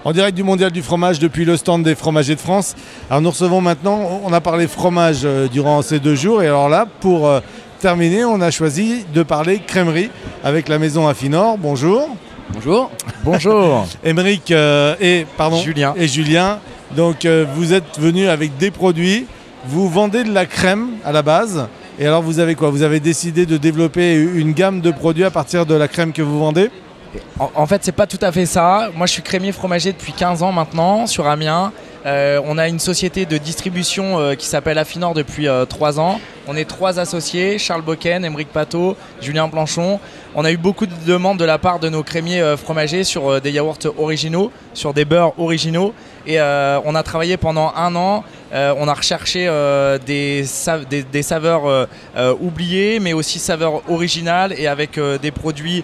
En direct du Mondial du fromage depuis le stand des fromagers de France. Alors nous recevons maintenant, on a parlé fromage durant ces 2 jours et alors là, pour terminer, on a choisi de parler crèmerie avec la maison Affinor. Bonjour. Bonjour. Bonjour. Émeric et Julien. Donc vous êtes venus avec des produits, vous vendez de la crème à la base. Et alors vous avez quoi? Vous avez décidé de développer une gamme de produits à partir de la crème que vous vendez? En fait, c'est pas tout à fait ça. Moi, je suis crémier fromager depuis 15 ans maintenant sur Amiens. On a une société de distribution qui s'appelle Affinor depuis 3 ans. On est 3 associés, Charles Boquen, Émeric Pateau, Julien Planchon. On a eu beaucoup de demandes de la part de nos crémiers fromagers sur des yaourts originaux, sur des beurres originaux. Et on a travaillé pendant 1 an. On a recherché des saveurs oubliées, mais aussi saveurs originales et avec des produits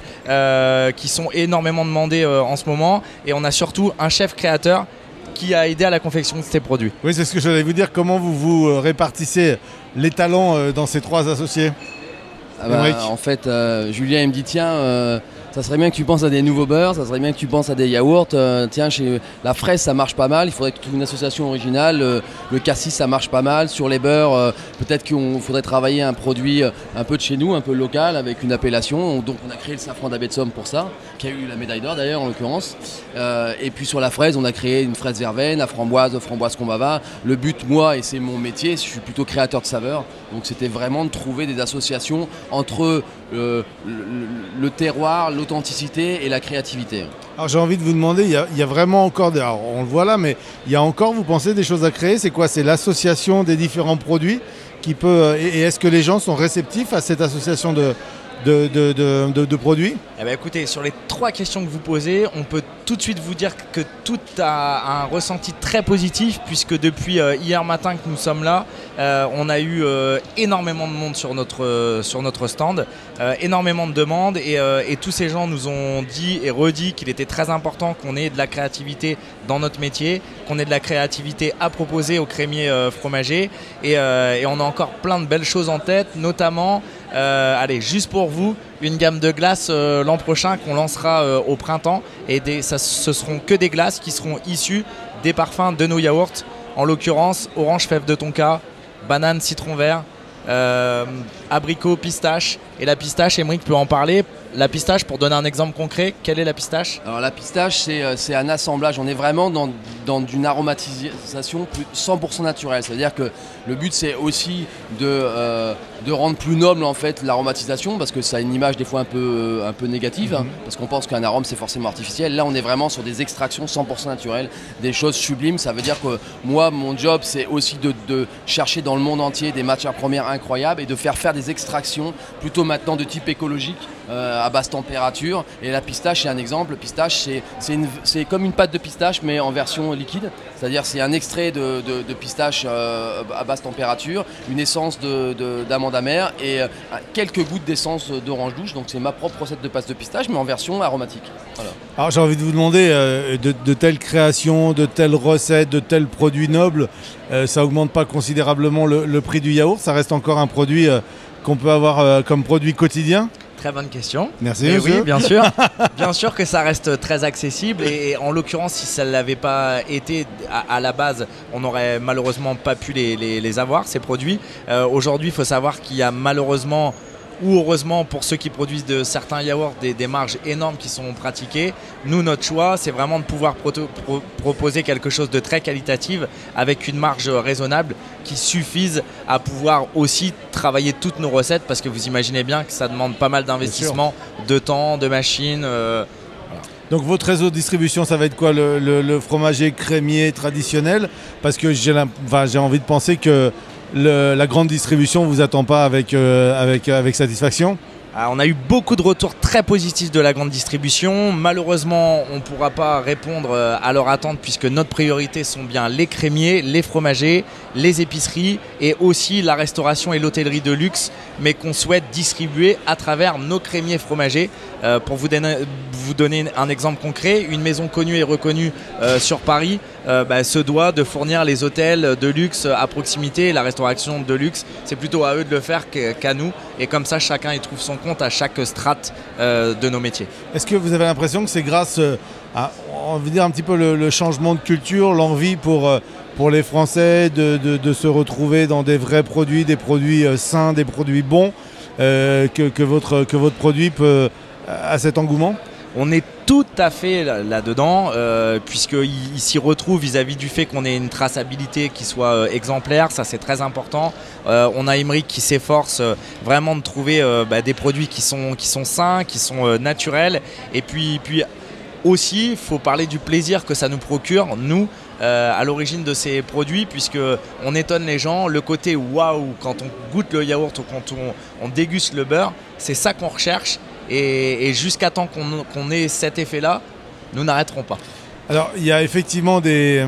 qui sont énormément demandés en ce moment. Et on a surtout un chef créateur qui a aidé à la confection de ces produits. Oui, c'est ce que j'allais vous dire. Comment vous répartissez les talents dans ces 3 associés? En fait, Julien il me dit tiens, ça serait bien que tu penses à des nouveaux beurres, ça serait bien que tu penses à des yaourts. Tiens, chez la fraise ça marche pas mal, il faudrait que tu trouves une association originale. Le cassis ça marche pas mal. Sur les beurres, peut-être qu'il faudrait travailler un produit un peu de chez nous, un peu local, avec une appellation. Donc on a créé le safran d'Abbé de Somme pour ça, qui a eu la médaille d'or d'ailleurs en l'occurrence. Et puis sur la fraise, on a créé une fraise verveine, la framboise combava. Le but, moi, et c'est mon métier, je suis plutôt créateur de saveurs. Donc c'était vraiment de trouver des associations entre le terroir, l'authenticité et la créativité. Alors j'ai envie de vous demander, il y a vraiment encore, alors on le voit là, mais il y a encore, vous pensez, des choses à créer? C'est quoi? C'est l'association des différents produits qui peut, et est-ce que les gens sont réceptifs à cette association de produits? Eh bien, écoutez, sur les 3 questions que vous posez, on peut tout de suite vous dire que tout a un ressenti très positif, puisque depuis hier matin que nous sommes là, on a eu énormément de monde sur notre stand, énormément de demandes, et tous ces gens nous ont dit et redit qu'il était très important qu'on ait de la créativité dans notre métier, qu'on ait de la créativité à proposer aux crémiers fromagers, et on a encore plein de belles choses en tête, notamment allez, juste pour vous, une gamme de glaces l'an prochain qu'on lancera au printemps, et ce seront que des glaces qui seront issues des parfums de nos yaourts, en l'occurrence orange fève de tonka, banane citron vert, abricot pistache. Et la pistache, Émeric peut en parler. La pistache, pour donner un exemple concret, quelle est la pistache? Alors la pistache, c'est un assemblage. On est vraiment dans une aromatisation 100% naturelle. C'est-à-dire que le but, c'est aussi de rendre plus noble en fait l'aromatisation, parce que ça a une image des fois un peu négative, parce qu'on pense qu'un arôme c'est forcément artificiel. Là, on est vraiment sur des extractions 100% naturelles, des choses sublimes. Ça veut dire que moi, mon job, c'est aussi de chercher dans le monde entier des matières premières incroyables et de faire des extractions plutôt maintenant de type écologique, à basse température. Et la pistache, c'est un exemple. Le pistache, c'est comme une pâte de pistache, mais en version liquide. C'est-à-dire c'est un extrait de pistache à basse température, une essence d'amande amère et quelques gouttes d'essence d'orange douce. Donc c'est ma propre recette de pâte de pistache, mais en version aromatique. Voilà. Alors j'ai envie de vous demander, de telles créations, de telles recettes, de tels produits nobles, ça augmente pas considérablement le prix du yaourt? Ça reste encore un produit qu'on peut avoir comme produit quotidien? Très bonne question. Merci. Monsieur. Oui, bien sûr. Bien sûr que ça reste très accessible, et en l'occurrence, si ça ne l'avait pas été à la base, on n'aurait malheureusement pas pu les avoir, ces produits. Aujourd'hui, il faut savoir qu'il y a malheureusement, ou heureusement pour ceux qui produisent de certains yaourts, des marges énormes qui sont pratiquées. Nous, notre choix, c'est vraiment de pouvoir proposer quelque chose de très qualitatif avec une marge raisonnable qui suffise à pouvoir aussi travailler toutes nos recettes, parce que vous imaginez bien que ça demande pas mal d'investissement, de temps, de machines. Voilà. Donc votre réseau de distribution, ça va être quoi? Le fromager crémier traditionnel? Parce que j'ai envie de penser que la grande distribution ne vous attend pas avec satisfaction? On a eu beaucoup de retours très positifs de la grande distribution. Malheureusement, on ne pourra pas répondre à leur attente, puisque notre priorité sont bien les crémiers, les fromagers, les épiceries et aussi la restauration et l'hôtellerie de luxe, mais qu'on souhaite distribuer à travers nos crémiers fromagers. Pour vous donner un exemple concret, une maison connue et reconnue sur Paris se doit de fournir les hôtels de luxe à proximité. La restauration de luxe, c'est plutôt à eux de le faire qu'à nous. Et comme ça, chacun y trouve son compte à chaque strate de nos métiers. Est-ce que vous avez l'impression que c'est grâce on veut dire un petit peu le changement de culture, l'envie pour les Français de se retrouver dans des vrais produits, des produits sains, des produits bons, que votre produit a cet engouement? On est tout à fait là-dedans, puisqu'il s'y retrouve vis-à-vis du fait qu'on ait une traçabilité qui soit exemplaire, ça c'est très important. On a Aymeric qui s'efforce vraiment de trouver des produits qui sont sains, qui sont naturels. Et puis aussi, il faut parler du plaisir que ça nous procure, nous, à l'origine de ces produits, puisqu'on étonne les gens. Le côté waouh quand on goûte le yaourt ou quand on déguste le beurre, c'est ça qu'on recherche. Et jusqu'à temps qu'on ait cet effet-là, nous n'arrêterons pas. Alors, il y a effectivement des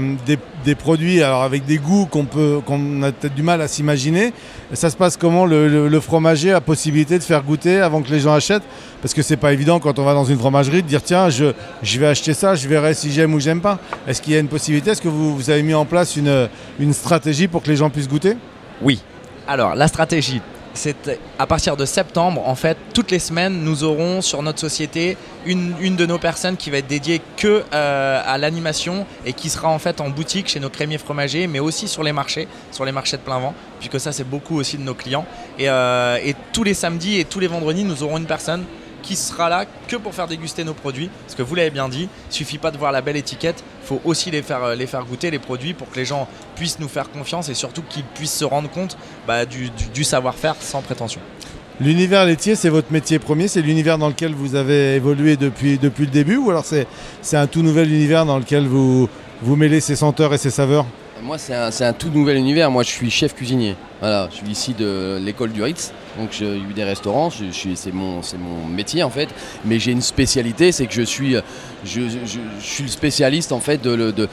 produits avec des goûts qu'on a peut-être du mal à s'imaginer. Ça se passe comment? Le fromager a possibilité de faire goûter avant que les gens achètent? Parce que c'est pas évident quand on va dans une fromagerie de dire tiens, je vais acheter ça, je verrai si j'aime ou j'aime pas. Est-ce qu'il y a une possibilité? Est-ce que vous avez mis en place une stratégie pour que les gens puissent goûter? Oui. Alors, la stratégie, c'est à partir de septembre, en fait, toutes les semaines, nous aurons sur notre société une de nos personnes qui va être dédiée que à l'animation et qui sera en fait en boutique chez nos crémiers fromagers, mais aussi sur les marchés de plein vent, puisque ça c'est beaucoup aussi de nos clients. Et tous les samedis et tous les vendredis, nous aurons une personne qui sera là que pour faire déguster nos produits, parce que vous l'avez bien dit, il ne suffit pas de voir la belle étiquette, il faut aussi les faire goûter les produits pour que les gens puissent nous faire confiance et surtout qu'ils puissent se rendre compte du savoir-faire sans prétention. L'univers laitier, c'est votre métier premier, c'est l'univers dans lequel vous avez évolué depuis le début, ou alors c'est un tout nouvel univers dans lequel vous mêlez ces senteurs et ces saveurs? Moi, c'est un tout nouvel univers. Moi, je suis chef cuisinier. Voilà, je suis ici de l'école du Ritz. Donc, j'ai eu des restaurants. C'est mon métier en fait. Mais j'ai une spécialité, c'est que je suis le spécialiste en fait de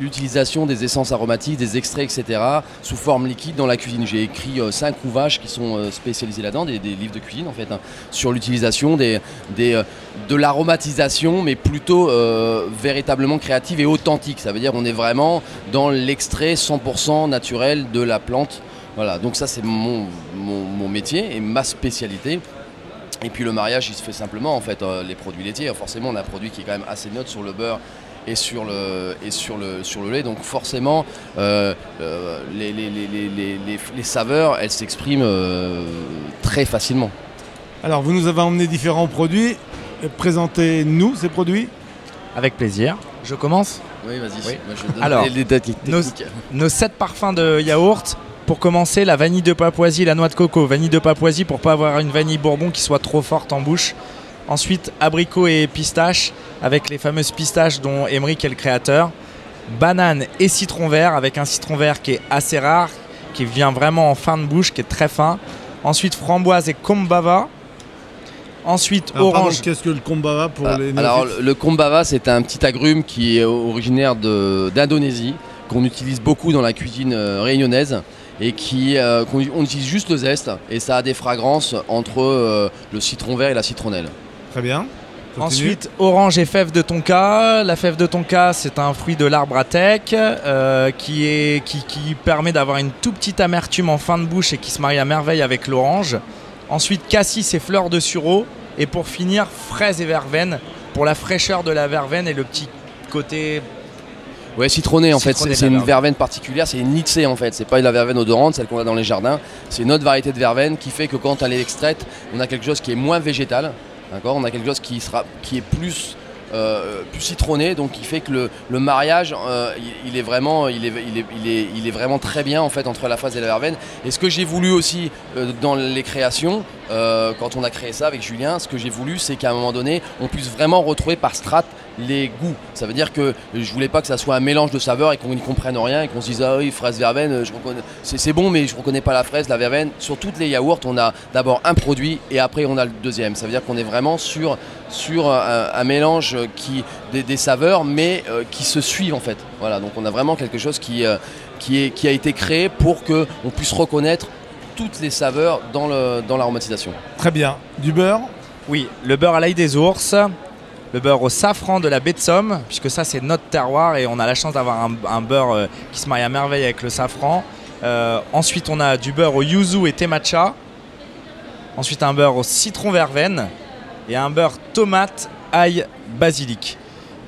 l'utilisation des essences aromatiques, des extraits, etc. sous forme liquide dans la cuisine. J'ai écrit 5 ouvrages qui sont spécialisés là-dedans, des livres de cuisine en fait, sur l'utilisation de l'aromatisation, mais plutôt véritablement créative et authentique. Ça veut dire qu'on est vraiment dans l'extrait 100% naturel de la plante. Voilà, donc ça c'est mon métier et ma spécialité. Et puis le mariage il se fait simplement en fait, les produits laitiers. Forcément on a un produit qui est quand même assez neutre sur le beurre et sur le lait. Donc forcément les saveurs elles s'expriment très facilement. Alors vous nous avez emmené différents produits. Présentez-nous ces produits. Avec plaisir. Je commence? Oui, vas-y. Oui. Moi, je donne alors, les techniques. Nos 7 parfums de yaourt. Pour commencer, la vanille de Papouasie, la noix de coco. Vanille de Papouasie pour pas avoir une vanille bourbon qui soit trop forte en bouche. Ensuite, abricot et pistache avec les fameuses pistaches dont Aymeric est le créateur. Banane et citron vert avec un citron vert qui est assez rare, qui vient vraiment en fin de bouche, qui est très fin. Ensuite, framboise et kombava. Ensuite, orange. Qu'est-ce que le kombava pour les néophytes? Alors, le kombava, c'est un petit agrume qui est originaire d'Indonésie, qu'on utilise beaucoup dans la cuisine réunionnaise et on utilise juste le zeste et ça a des fragrances entre le citron vert et la citronnelle. Très bien. Continue. Ensuite, orange et fève de tonka. La fève de tonka, c'est un fruit de l'arbre à teck qui permet d'avoir une toute petite amertume en fin de bouche et qui se marie à merveille avec l'orange. Ensuite, cassis et fleurs de sureau. Et pour finir, fraises et verveine pour la fraîcheur de la verveine et le petit côté... Ouais, citronné en fait, c'est une verveine particulière, c'est une nixée en fait, c'est pas la verveine odorante, celle qu'on a dans les jardins, c'est une autre variété de verveine qui fait que quand elle est extraite, on a quelque chose qui est moins végétal, d'accord, on a quelque chose qui est plus citronné, donc qui fait que le mariage il est vraiment très bien en fait entre la fraise et la verveine. Et ce que j'ai voulu aussi dans les créations, quand on a créé ça avec Julien, ce que j'ai voulu c'est qu'à un moment donné on puisse vraiment retrouver par strates les goûts. Ça veut dire que je voulais pas que ça soit un mélange de saveurs et qu'on n'y comprenne rien et qu'on se dise ah oui fraise verveine, c'est bon mais je reconnais pas la fraise, la verveine. Sur toutes les yaourts on a d'abord un produit et après on a le deuxième. Ça veut dire qu'on est vraiment sur un mélange des saveurs mais qui se suivent en fait. Voilà, donc on a vraiment quelque chose qui a été créé pour qu'on puisse reconnaître toutes les saveurs dans l'aromatisation. Très bien. Du beurre? Oui, le beurre à l'ail des ours. Le beurre au safran de la baie de Somme, puisque ça c'est notre terroir et on a la chance d'avoir un beurre qui se marie à merveille avec le safran. Ensuite on a du beurre au yuzu et thé matcha. Ensuite un beurre au citron verveine et un beurre tomate, ail, basilic.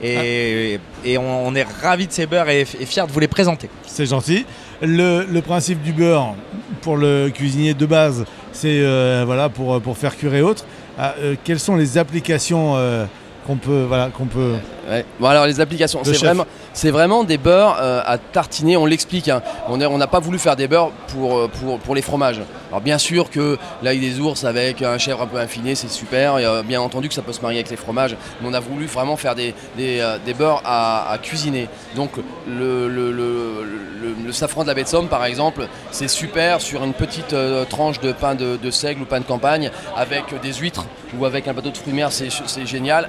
Et on est ravis de ces beurres et fiers de vous les présenter. C'est gentil. Le principe du beurre pour le cuisinier de base, c'est voilà, pour faire cuire et autres. Quelles sont les applications qu'on peut... Ouais. Bon, alors les applications, c'est vraiment des beurres à tartiner, on l'explique. Hein. On n'a pas voulu faire des beurres pour les fromages. Alors bien sûr que l'ail des ours avec un chèvre un peu affiné, c'est super. Et, bien entendu que ça peut se marier avec les fromages. Mais on a voulu vraiment faire des beurres à cuisiner. Donc le safran de la baie de Somme, par exemple, c'est super sur une petite tranche de pain de seigle ou pain de campagne avec des huîtres ou avec un plateau de fruits de mer, c'est génial.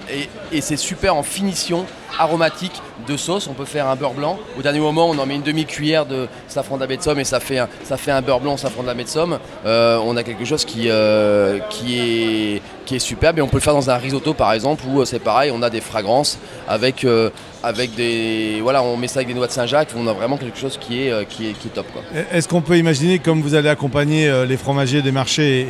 Et c'est super en finition aromatique de sauce. On peut faire un beurre blanc. Au dernier moment, on en met une demi-cuillère de safran de la baie de Somme et ça fait un beurre blanc au safran de la baie de Somme. On a quelque chose qui est superbe et on peut le faire dans un risotto par exemple où c'est pareil, on a des fragrances avec des... Voilà, on met ça avec des noix de Saint-Jacques, on a vraiment quelque chose qui est top, quoi. Est-ce qu'on peut imaginer, comme vous allez accompagner les fromagers des marchés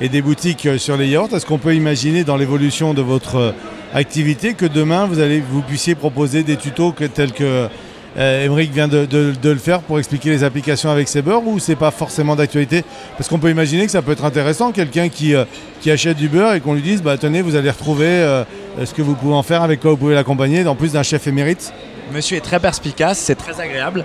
et des boutiques sur les yaourts, est-ce qu'on peut imaginer dans l'évolution de votre activité que demain vous puissiez proposer des tutos tels que Aymeric vient de le faire pour expliquer les applications avec ses beurres, ou c'est pas forcément d'actualité? Parce qu'on peut imaginer que ça peut être intéressant, quelqu'un qui achète du beurre et qu'on lui dise bah tenez, vous allez retrouver ce que vous pouvez en faire, avec quoi vous pouvez l'accompagner, en plus d'un chef émérite. Monsieur est très perspicace, c'est très agréable.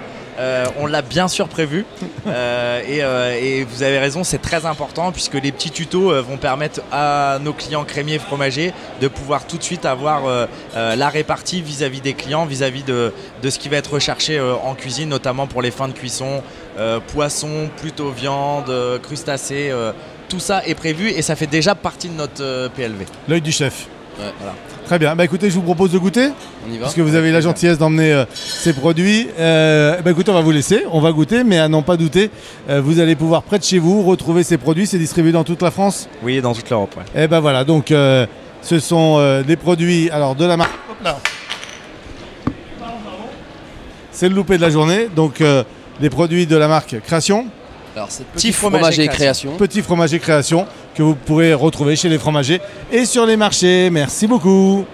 On l'a bien sûr prévu et vous avez raison, c'est très important puisque les petits tutos vont permettre à nos clients crémiers et fromagers de pouvoir tout de suite avoir la répartie vis-à-vis des clients, vis-à-vis de ce qui va être recherché en cuisine, notamment pour les fins de cuisson, poisson, plutôt viande, crustacés, tout ça est prévu et ça fait déjà partie de notre PLV. L'œil du chef. Ouais, voilà. Très bien, bah écoutez, je vous propose de goûter. On y va. Parce que vous avez la gentillesse d'emmener ces produits. Bah écoutez, on va vous laisser, on va goûter, mais à n'en pas douter, vous allez pouvoir près de chez vous retrouver ces produits. C'est distribué dans toute la France? Oui, dans toute l'Europe. Ouais. Et ben voilà, donc ce sont des produits alors de la marque. Hop là. C'est le loupé de la journée, donc des produits de la marque Création. Alors c'est Petit Fromager Création. Petit Fromager Création que vous pourrez retrouver chez les fromagers et sur les marchés. Merci beaucoup.